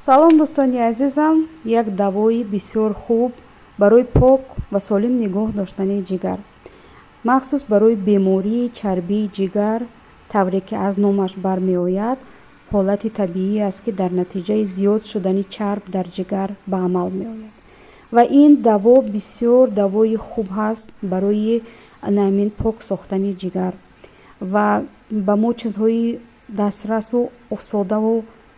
салом дӯстони азизам, як давои бисёр хуб барои пок ва солим нигоҳ доштани ҷигар, махсус барои бемории чарбии ҷигар, тавре ки аз номаш бармеояд, ҳолати табиӣ аст ки дар натиҷаи зиёд шудани чарб дар ҷигар ба амал меояд. Ва ин даво бисёр давои хуб ҳаст барои намин пок сохтани ҷигар ва ба мо чизҳои дастрасу содаву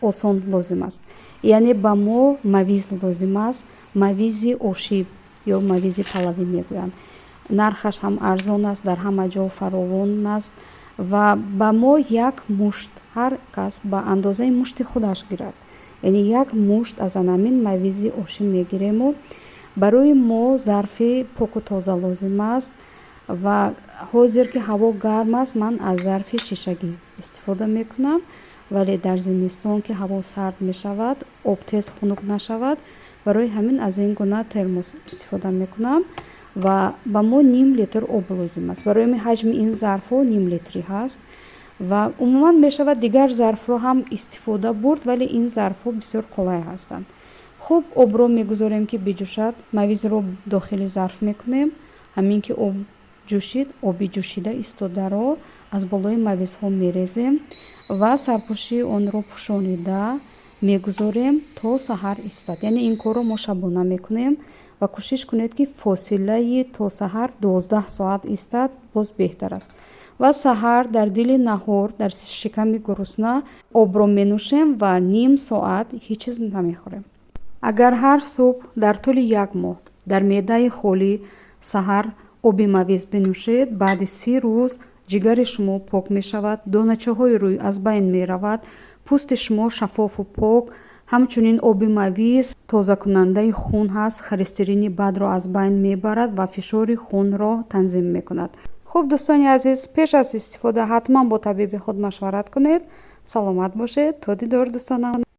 осон лозим аст. Яъне ба мо мавиз лозим аст, мавизи ошиб ё мавизи палавӣ мегӯянд. Нархаш ҳам арзон аст, дар ҳама ҷо фаровон аст ва ба мо як мушт, ҳар кас ба андозаи мушти худаш гирад. Яъне як мушт аз анамин мавизи ошиб мегирему. Барои мо зарфи поку тоза лозим аст ва ҳозир ки ҳаво гарм аст, ман аз зарфи шишагӣ истифода мекунам. Вале дар зимистон ки ҳаво сард мешавад, об тез хунук нашавад, барои ҳамин аз ин гуна термос истифода мекунам ва ба мо ним литр об лозим аст. Барои ҳаҷми ин зарфҳо ним литрӣ ҳаст ва умуман мешавад дигар зарфҳо ҳам истифода бурд, вале ин зарфҳо бисёр қулай ҳастанд. хуб обро мегузорем ки биҷӯшад, мавизро дохили зарф мекунем. Ҳамин ки об ҷӯшид, оби ҷӯшида истодаро аз болои мавизҳо мерезем ва сарпӯшии онро пӯшонида мегузорем то саҳар истад. Яъне ин корро мо шабона мекунем ва кӯшиш кунед ки фосилаи то саҳар 12 соат истад, боз беҳтар аст. Ва саҳар дар дили наҳор, дар шиками гурусна обро менӯшем ва ним соат ҳеҷ чиз намехӯрем. Агар ҳар субҳ дар тӯли як моҳ дар меъдаи холӣ саҳар оби мавиз бинӯшед, баъди 30 рӯз ҷигари шумо пок мешавад, доначаҳои рӯй аз байн меравад, пӯсти шумо шаффофу пок. Ҳамчунин оби мавиз тозакунандаи хун ҳаст, холестерини бадро аз байн мебарад ва фишори хунро танзим мекунад. хуб дӯстони азиз, пеш аз истифода ҳатман бо табиби худ машварат кунед. Саломат бошед. То дидор дӯстонам.